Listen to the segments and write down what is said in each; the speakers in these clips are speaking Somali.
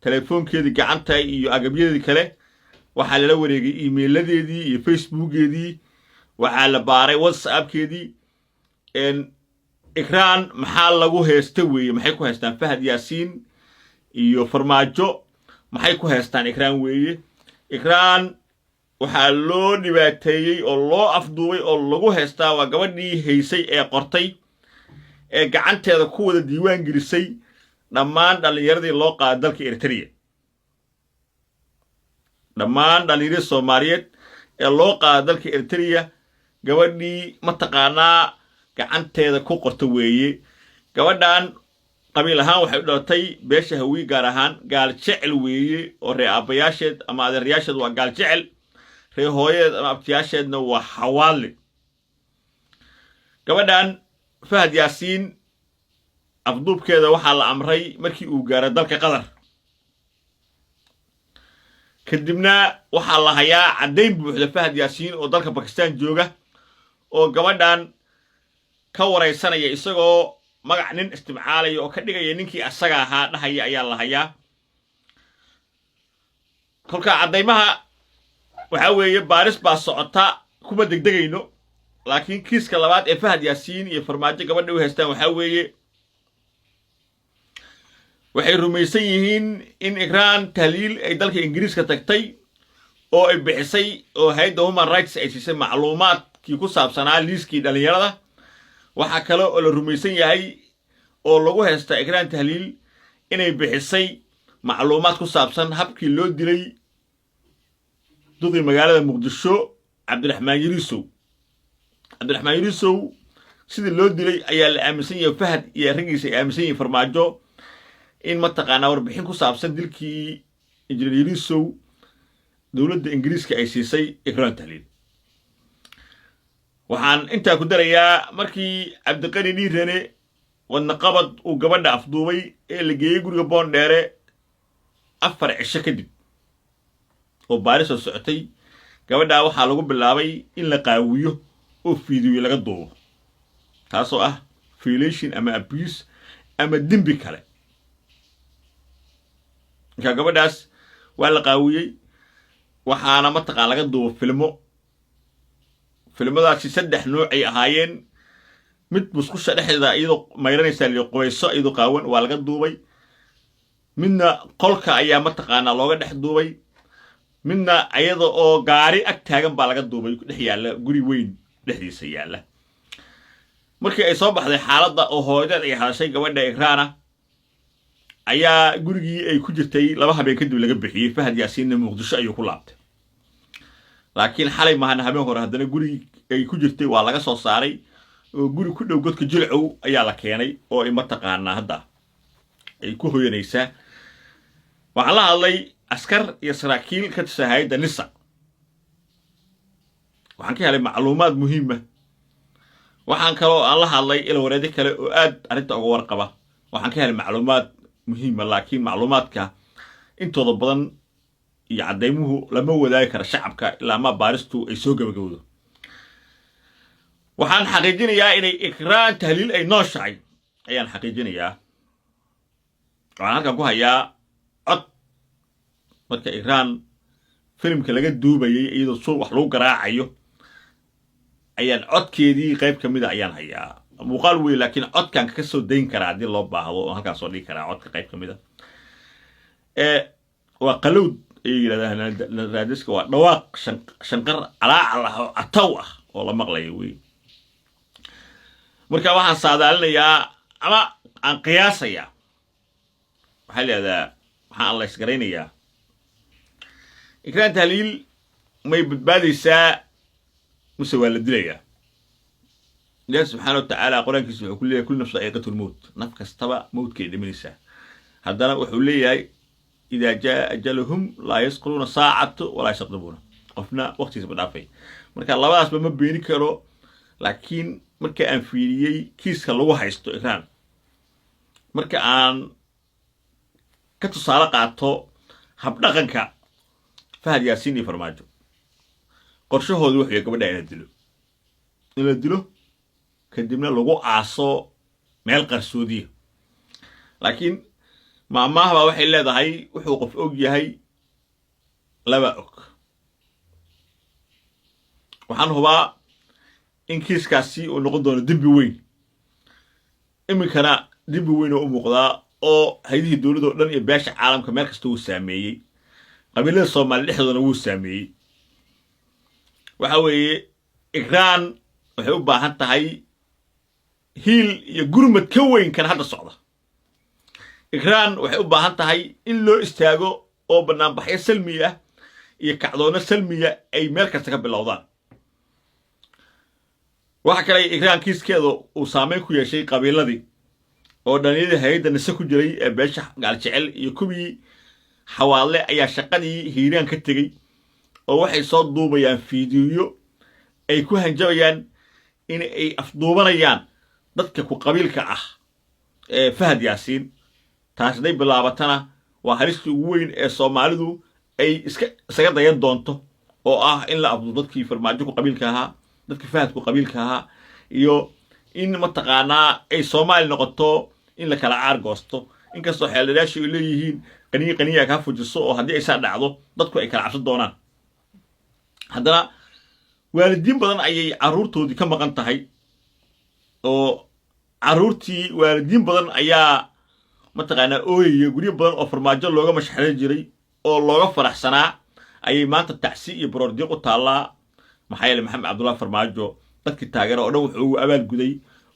telefoonkeedii gacanta iyo agabyadii kale waxaa lala wareegay email-ladeedii iyo facebookeedii waxaa la baaray whatsappkeedii ikraan maxaa lagu heesta weeye maxay ku heestaan Fahad Yaasiin iyo Farmaajo maxay ku heestaan ikraan weeye ikraan waxaa loo dhibaateeyay oo loo afduubay oo lagu heestaa waa gabadhii haysay ee qortay ee gacanteeda ku wada diiwaan gelisay dhammaan dhalinyaradii loo qaaday dalka Eritrea dhammaan dhalinyarada Soomaaliyeed ee loo qaaday dalka Eritrea gabadhii ma taqaanaa gacanteeda ku qorta weeye gabadhan qabiil ahaan waxay u dhalatay beesha Hawi gaar ahaan gaal jecel weeye oo ree aabayaasheed ama adeerayaasheed waa gaal jecel ree hooyadeed ama abtiyaasheedna waa xawaale gabadhan Fahad Yaasiin afduubkeeda waxaa la amray markii uu gaaray dalka Qatar kadibna waxaa la hayaa cadeyn buuxda Fahad Yaasiin oo dalka Pakistan jooga oo gabadhan ka wareysanaya isagoo magac nin isticmaalaya oo ka dhigaya ninkii asaga ahaa dhahaya ayaa la hayaa kolka cadeymaha waxa weeye baaris baa socota kuma degdegayno laakiin kiiska labaad ee Fahad Yaasiin iyo Farmaajo gabadha u haystaan waxa weeye waxay rumaysan yihiin in Ikraan Tahliil ay dalka Ingiriiska tagtay oo ay bixisay oo hay'adda Human Rights ay siisay macluumaadkii ku saabsanaa liiskii dhalinyarada waxa kale oo la rumaysan yahay oo lagu heesta Ikraan Tahliil inay bixisay macluumaad ku saabsan habkii loo dilay duqii magaalada Muqdisho Cabdiraxmaan Yariisow sidii loo dilay ayaa la aaminsan yahay Fahad iyo ragiisa ay aaminsan yihiin Farmaajo in ma taqaanaa warbixin ku saabsan dilkii Injineer Yariisow dowladda Ingiriiska ay siisay Ikraan Tahliil waxaan intaa ku darayaa markii Cabdiqani Dhiirane wadna qabad uu gabadha afduubay ee la geeyay guriga Boondheere 4 cisho kadib oo baaris oo socotay gabadha waxaa lagu bilaabay in la qaawiyo oo fiidiyo laga duubo taasoo ah violation ama abuse ama dembi kale gabadhaas waa la qaawiyay waxaana ma taqaan laga duubo filmadaasi 3 nooc ay ahaayeen mid musqusha dhexdeeda iyadoo mayranaysa li qoyso iyadoo qaawan waa laga duubay midna qolka ayaa ma taqaanaa looga dhex duubay midna ayada oo gaari ag taagan baa laga duubay dhex yaala guri weyn dhexdiisa yaala markii ay soo baxday xaaladda oo hooyadeed ay hadashay gabadha Ikraana ayaa gurigii ay ku jirtay 2 habeen kadib laga bixiyay Fahad Yaasiin Muqdisho ayuu ku laabtay laakiin xalay mahana habeen hore haddana gurigi ay ku jirtay waa laga soo saaray oo guri ku dhow godka Jilcow ayaa la keenay oo ay ma taqaanaa hadda ay ku hooyanaysaa waxaa la hadlay askar iyo saraakiil ka tirsan hay'adda NISA waxaan ka helay macluumaad muhiim ah waxaan kaloo aan la hadlay ila wareedi kale oo aad arinta uga warqaba waxaan ka helay macluumaad muhiim ah laakiin macluumaadka intooda badan iyo cadeymuhu lama wadaagi kara shacabka ilaa ma baaristu ay soo gabagabowdo waxaan xaqiijinayaa inay Ikraan Tahliil ay nooshahay ayaan xaqiijinayaa waxaan halkan ku hayaa cod marka Ikraan filimka laga duubayay iyadoo soo wax lagu garaacayo ayaan codkeedii qayb kamid ah ayaan hayaa muuqaal weyn laakiin codkan ka soo dayn karaa hadii loo baahdo oo halkaas soo dhigi karaa codka qayb kamid ah waa qalowd ay yiraahdaan raadiska waa dhawaaq shanqar calaacal ah oo ataw ah oo la maqlayo weyn marka waxaan saadaalinayaa ama aan qiyaasayaa waxa leedahay waxaan la isgareynayaa Ikraan Tahliil may badbaadaysaa muse waa la dilayaa Ilaahay subxaanahu wa ta'aala quraankiisa wuxuu ku leeyahay kullu nafsin dha'iqatul mawt naf kastaba mawdkeeda dhimanaysa haddana wuxuu leeyahay إذا جاء أجلهم لا يسقطون ساعة ولا يستقدمون قفنا وقت يسبدافي مركا لباس بما بيني كرو لكن مركا أن فيريي كيس كلو هايستو إكران مركا أن كتصالة قاعدتو habdhaqanka Fahad Yaasiin iyo Farmaajo qorshahoodu wuxuu gabadha in la dilo kadibna lagu aaso meel qarsoodiye laakiin maamahaba waxay leedahay wuxuu qof og yahay laba og waxaan hubaa in kiiskaasi uu noqon doono dembi weyn iminkana dembi weyn oo u muuqdaa oo hay'adihii dowladda oo dhan iyo beesha caalamka meel kasta uu saameeyey qabiilada Soomaali dhexdoodana wuu saameeyey waxa weeye ikraan waxay u baahan tahay hiil iyo gurmad ka weyn kan hadda socda ikraan waxay u baahan tahay in loo istaago oo banaanbaxyo salmi ah iyo kacdoono salmiya ay meel kasta ka bilowdaan waxa kale ikraan kiiskeedu uu saameyn ku yeeshay qabiiladii oo dhalinyarada hay'adda nise ku jiray ee beesha gaal jecel iyo kubii xawaale ayaa shaqadii hiiraan ka tegey oo waxay soo duubayaan fiidiyo ay ku hanjabayaan in ay afduubanayaan dadka ku qabiilka ah ee Fahad Yaasiin taasday bilaabatana waa halistii ugu weyn ee Soomaalidu ay isaga dayan doonto oo ah in la afduubo dadkii farmaajo ku qabiilka ahaa dadkii Fahad ku qabiilka ahaa iyo in mataqaanaa ay Soomaali noqoto in la kala aargoosto inkastoo xeeladaashu ay leeyihiin qaniya ka fujiso oo haddii ay saa dhacdo dadku ay kala cabsan doonaan haddana waalidiin badan ayay caruurtoodii ka maqan tahay oo caruurtii waalidiin badan ayaa mataqaanaa ooyaya guryo badan oo farmaajo looga mashxarin jiray oo looga faraxsanaa ayay maanta tacsi iyo baroordiiq u taallaa maxaa yeelay maxamed cabdullaahi farmaajo dadkii taageera oo dhan wuxuu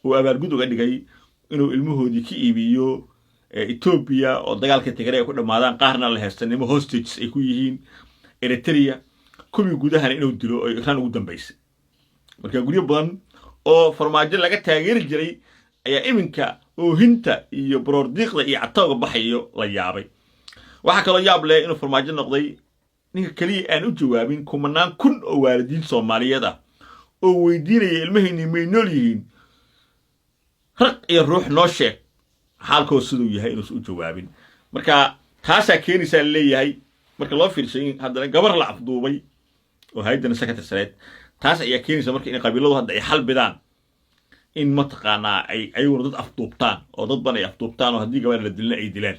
abaalgud uga dhigay inuu ilmahoodii ka iibiyo Ethiopia oo dagaalka Tigray ku dhamaadaan qaarna la haystanimo hostages ay ku yihiin Eritrea kubi gudahan inuu dilo oo Iran ugu dambeysay marka guryo badan oo farmaajo laga taageeri jiray ayaa iminka oohinta iyo baroordiiqda iyo catawga baxayo la yaabay waxa kale oo yaab leh inuu farmaajo noqday ninka kaliya aan u jawaabin kumanaan kun oo waalidiin Soomaaliyeed ah oo weydiinaya ilmaheennii may nool yihiin raq iyo ruux noo sheeg xaalkooda siduu yahay inuu u jawaabin marka taasaa keenaysaa leeyahay marka loo fiirshay haddana gabar la afduubay oo hay'adda secretary sareed taas ayaa keenaysa marka in qabiiladu hadda ay xal bidaan in mataqaanaa ay ayaguna dad afduubtaan oo dad badan ay afduubtaan oo haddii gabar la dilna ay dilaan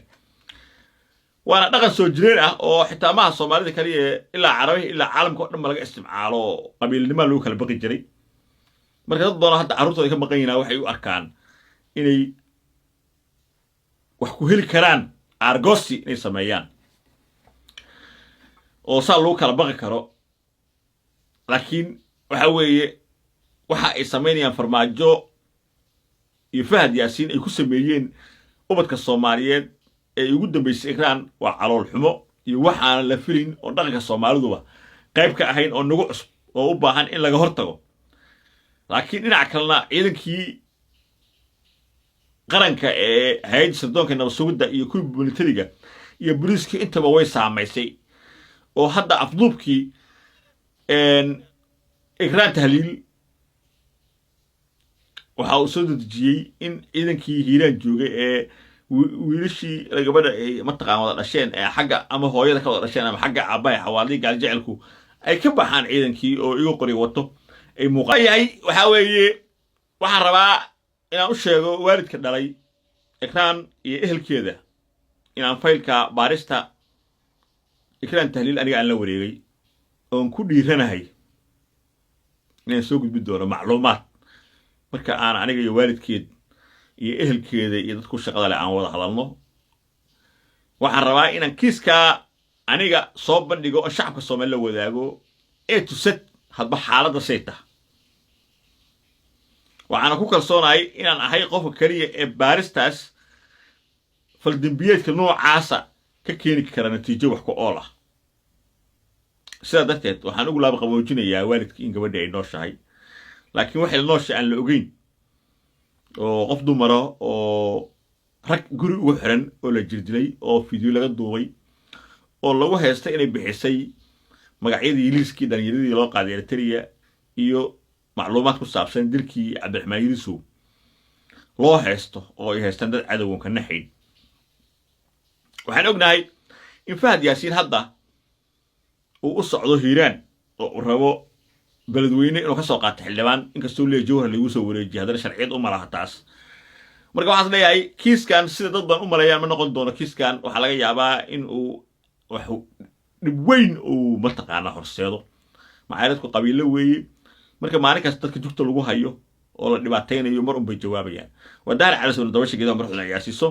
waana dhaqan soo jireen ah oo xitaa maaha Soomaalida kaliya ilaa Carabi ilaa caalamka oo dhan laga isticmaalo qabiilnimo lagu kala baqi jiray marka dad badan hadda caruurtooda ka maqan yihiin waxay u arkaan inay wax ku heli karaan argossi inay sameeyaan oo saa lagu kala baqi karo laakiin waxa weeye waxa ay sameynayaan farmaajo iyo Fahad Yaasiin ay ku sameeyeen ubadka Soomaaliyeed ee ugu dambeysay ikraan waa calool xumo iyo waxaan la filin oo dhaqanka Soomaaliduba qayb ka ahayn oo nagu cusub oo u baahan in laga hortago laakiin dhinaca kalena ciidankii qaranka ee hay'adda sirdoonka nabad sugidda iyo kuwa militariga iyo booliiska intaba way saameysay oo hadda afduubkii ikraan tahliil waxa uu soo dedejiyey in ciidankii hiiraan joogay ee wiilashii gabadha ay mataqaan wada dhasheen ee xagga ama hooyada ka wada dhasheen ama xagga aabaha xawaalii gaal jecelku ay ka baxaan ciidankii oo igu qori wato ay muuqaayay waxa weeye waxaan rabaa inaan u sheego waalidka dhalay ikraan iyo ehelkeeda inaan faylka baarista ikraan tahliil aniga aan la wareegay oon ku dhiiranahay inaan soo gudbi doono macluumaad marka aan aniga iyo waalidkeed iyo ehelkeeda iyo dadku shaqada leh aan wada hadalno waxaan rabaa inaan kiiska aniga soo bandhigo oo shacabka Soomaaliya la wadaago ee tusad hadba xaaladda sayta waxaan ku kalsoonahay inaan ahay qofka kaliya ee baaristaas faldambiyeedka noocaasa ka keeni kara natiijo wax ku ool ah sidaa darteed waxaan ugu laab qaboojinayaa waalidkii in gabadha ay nooshahay laakiin waxay noosha aan la ogeyn oo qof dumara oo rag guri ugu xiran oo la jirdilay oo fiidyo laga duubay oo lagu heystay inay bixisay magacyadii liiskii dhalinyaradii loo qaaday Eritrea iyo macluumaad ku saabsan dilkii Cabdiraxmaan Yirisow loo haysto oo ay haystaan dad cadawgan ka naxay waxaan ognahay in Fahad Yaasiin hadda uu u socdo Hiiraan oo uu rabo beledweyne inuu ka soo qaato xildhibaan inkastoo leeyahay jawhar lagu soo wareejiyay haddana sharciyad u malaha taas marka waxaas leeyahay kiiskan sida dad badan u maleeyaan ma noqon doono kiiskan waxaa laga yaabaa in uu wax dhib weyn uu mataqaanaa horseedo macaaradku qabiilo weeye marka maalin kasta dadka jugta lagu hayo oo la dhibaataynayo mar unbay jawaabayaan wadaar calasoon dabashigeeda marxuuna ciyaasiso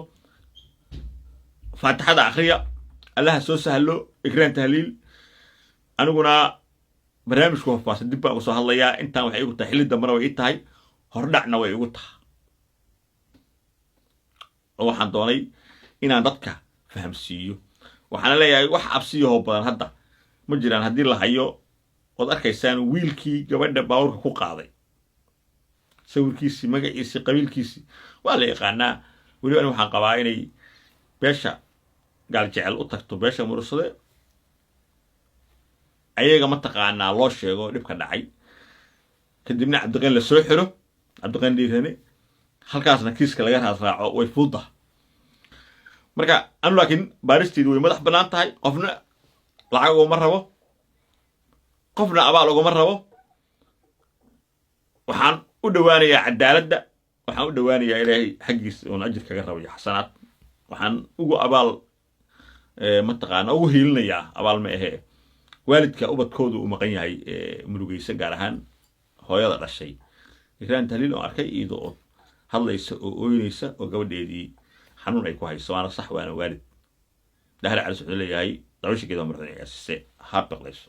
faatixada akhriya allaha soo sahlo ikraan tahliil aniguna barnaamijku hofaasan dib baan uga soo hadlayaa intaan waxay igu tahay xilli dambana way ii tahay hordhacna way igu tahay oo waxaan doonay inaan dadka fahamsiiyo waxaana leeyahay wax cabsiyahoo badan hadda ma jiraan haddii la hayo ood arkaysaan wiilkii gabadha baawurka ku qaaday sawirkiisii magaciisii qabiilkiisii waa la yaqaanaa weliba ani waxaan qabaa inay beesha gaal jecel u tagto beesha murursade ayaga mataqaanaa loo sheego dhibka dhacay kadibna cabdiqani la soo xiro cabdiqani dhiirane halkaasna kiiska laga raasraaco way fuuda marka anu laakiin baaristeedu way madax bannaan tahay qofna lacag uguma rabo qofna abaal uguma rabo waxaan u dhowaanayaa cadaaladda waxaan u dhowaanayaa ilaahay xaggiisa oon ajir kaga rabo iyo xasanaad waxaan ugu abaal mataqaana ugu hiilinayaa abaal ma ahee waalidka ubadkoodu uu maqan yahay murugaysa gaar ahaan hooyada dhashay ikraan tahliil oo arkay iyadoo oo hadlaysa oo ooynaysa oo gabadheedii xanuun ay ku hayso waana sax waana waalid dahra cali wuxuu leeyahay dabashigeeda marxuuna ciyaasise ha biqlayso